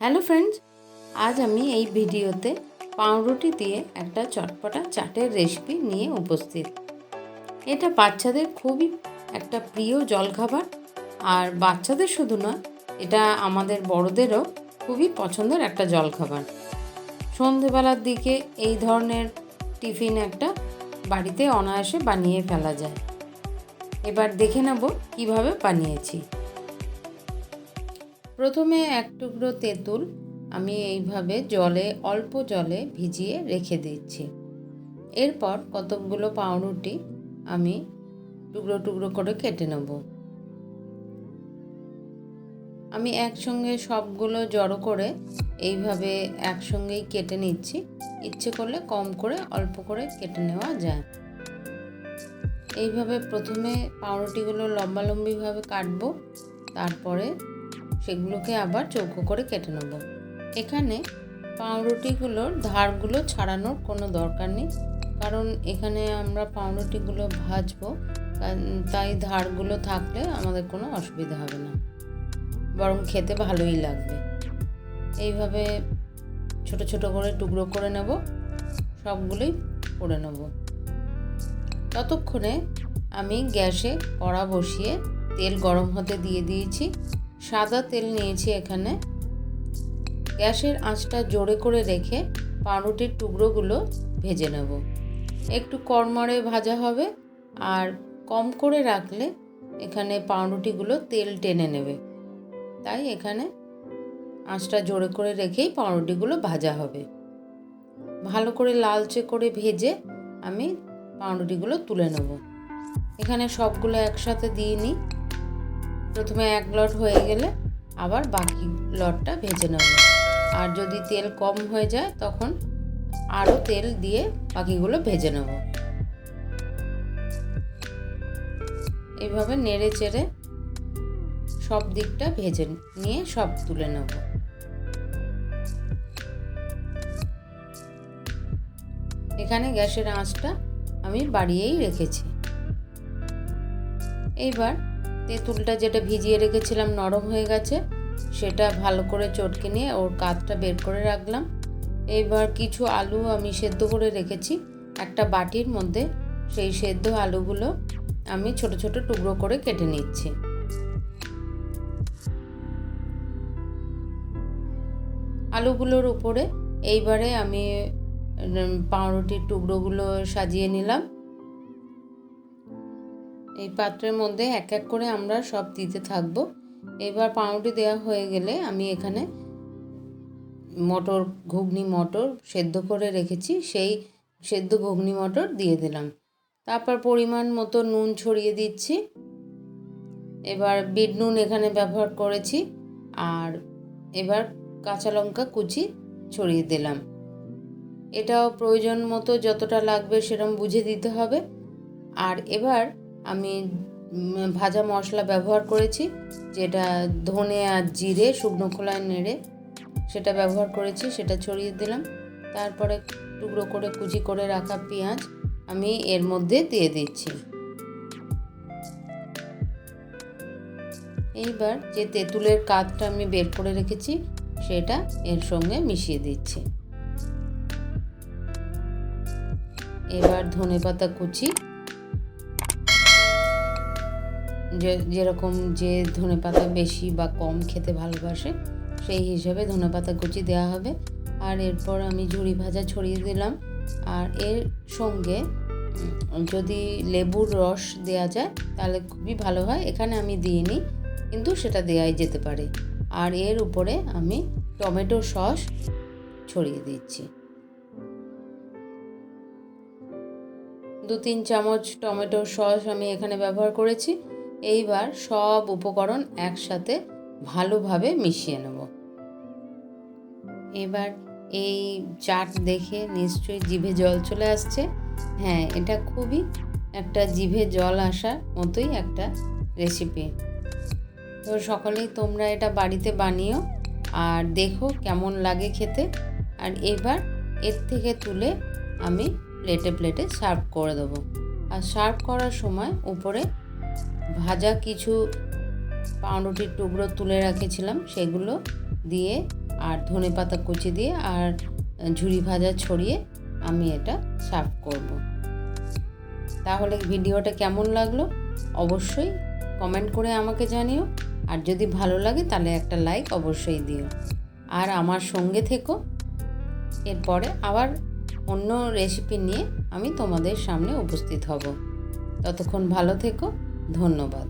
Hello friends, আজ আমি এই ভিডিওতে পাউরুটি দিয়ে একটা চটপটা চাটের রেসিপি নিয়ে উপস্থিত। এটা বাচ্চাদের খুবই একটা প্রিয় জলখাবার, আর বাচ্চাদের শুধু নয়, এটা আমাদের বড়দেরও খুবই পছন্দের একটা জলখাবার। সন্ধেবেলার দিকে এই ধরনের টিফিন একটা বাড়িতে অনায়াসে বানিয়ে ফেলা যায়। এবার দেখে নেব কিভাবে বানিয়েছি। প্রথমে এক টুকরো তেঁতুল আমি এইভাবে অল্প জলে ভিজিয়ে রেখে দিচ্ছি। এরপর কতকগুলো পাউরুটি আমি টুকরো টুকরো করে কেটে নেব। আমি একসঙ্গে সবগুলো জড়ো করে এইভাবে একসঙ্গেই কেটে নিচ্ছি। ইচ্ছে করলে কম করে অল্প করে কেটে নেওয়া যায়। এইভাবে প্রথমে পাউরুটিগুলো লম্বালম্বিভাবে কাটবো, তারপরে সেগুলোকে আবার চৌকো করে কেটে নেব। এখানে পাউরুটিগুলোর ধারগুলো ছাড়ানোর কোনো দরকার নেই, কারণ এখানে আমরা পাউরুটিগুলো ভাজবো, তাই ধারগুলো থাকলে আমাদের কোনো অসুবিধা হবে না, বরং খেতে ভালোই লাগবে। এইভাবে ছোট ছোট করে টুকরো করে নেব, সবগুলোই করে নেব। ততক্ষণে আমি গ্যাসে কড়া বসিয়ে তেল গরম হতে দিয়ে দিয়েছি। সাদা তেল নিয়েছি এখানে। গ্যাসের আঁচটা জোরে করে রেখে পাউরুটির টুকরোগুলো ভেজে নেব। একটু কড়মড়ে ভাজা হবে, আর কম করে রাখলে এখানে পাউরুটিগুলো তেল টেনে নেবে, তাই এখানে আঁচটা জোরে করে রেখেই পাউরুটিগুলো ভাজা হবে। ভালো করে লালচে করে ভেজে আমি পাউরুটিগুলো তুলে নেব। এখানে সবগুলো একসাথে দিয়ে নিই। প্রথমে এক লট হয়ে গেলে আবার বাকি লটটা ভেজে নেব, আর যদি তেল কম হয়ে যায় তখন আরও তেল দিয়ে বাকিগুলো ভেজে নেব। এইভাবে নেড়ে চেড়ে সব দিকটা ভেজে নিয়ে সব তুলে নেব। এখানে গ্যাসের আঁচটা আমি বাড়িয়েই রেখেছি। এইবার তেঁতুলটা যেটা ভিজিয়ে রেখেছিলাম নরম হয়ে গেছে, সেটা ভালো করে চটকে নিয়ে ওর কাতটা বের করে রাখলাম। এইবার কিছু আলু আমি সেদ্ধ করে রেখেছি একটা বাটির মধ্যে। সেই সেদ্ধ আলুগুলো আমি ছোট ছোট টুকরো করে কেটে নিচ্ছি। আলুগুলোর উপরে এইবারে আমি পাউরুটির টুকরোগুলো সাজিয়ে নিলাম। এই পাত্রের মধ্যে এক এক করে আমরা সব দিতে থাকবো। এবার পাউরুটি দেওয়া হয়ে গেলে আমি এখানে ঘুগনি মটর সেদ্ধ করে রেখেছি, সেই সেদ্ধ ঘুগনি মটর দিয়ে দিলাম। তারপর পরিমাণ মতো নুন ছড়িয়ে দিচ্ছি। এবার বিট নুন এখানে ব্যবহার করেছি, আর এবার কাঁচা লঙ্কা কুচি ছড়িয়ে দিলাম। এটাও প্রয়োজন মতো যতটা লাগবে সেরকম বুঝে দিতে হবে। আর এবার আমি ভাজা মশলা ব্যবহার করেছি, যেটা ধনে আর জিরে শুকনো খোলায় নেড়ে সেটা ব্যবহার করেছি, সেটা ছড়িয়ে দিলাম। তারপরে টুকরো করে কুচি করে রাখা পেঁয়াজ আমি এর মধ্যে দিয়ে দিচ্ছি। এইবার যে তেঁতুলের কাতটা আমি বের করে রেখেছি সেটা এর সঙ্গে মিশিয়ে দিচ্ছি। এবার ধনেপাতা কুচি, যেরকম যে ধনেপাতা বেশি বা কম খেতে ভালোবাসে সেই হিসাবে ধনেপাতা কুচি দেওয়া হবে। আর এরপর আমি ঝুরি ভাজা ছড়িয়ে দিলাম। আর এর সঙ্গে যদি লেবুর রস দেওয়া যায় তাহলে খুবই ভালো হয়। এখানে আমি দিইনি, কিন্তু সেটা দেওয়াই যেতে পারে। আর এর উপরে আমি টমেটো সস ছড়িয়ে দিচ্ছি। 2-3 চামচ টমেটো সস আমি এখানে ব্যবহার করেছি। এইবার সব উপকরণ একসাথে ভালোভাবে মিশিয়ে নেব। এবার এই চাট দেখে নিশ্চয়ই জিভে জল চলে আসছে। হ্যাঁ, এটা খুবই একটা জিভে জল আসার মতোই একটা রেসিপি। তো সকলেই তোমরা এটা বাড়িতে বানিও আর দেখো কেমন লাগে খেতে। আর এবার এর থেকে তুলে আমি প্লেটে প্লেটে সার্ভ করে দেবো। আর সার্ভ করার সময় উপরে ভাজা কিছু পাউরুটির টুকরো তুলে রেখেছিলাম, সেগুলো দিয়ে আর ধনেপাতা কুচি দিয়ে আর ঝুরি ভাজা ছড়িয়ে আমি এটা সার্ভ করব। তাহলে ভিডিওটা কেমন লাগলো অবশ্যই কমেন্ট করে আমাকে জানিও, আর যদি ভালো লাগে তাহলে একটা লাইক অবশ্যই দিও, আর আমার সঙ্গে থেকো। এরপরে আবার অন্য রেসিপি নিয়ে আমি তোমাদের সামনে উপস্থিত হব। ততক্ষণ ভালো থেকো, ধন্যবাদ।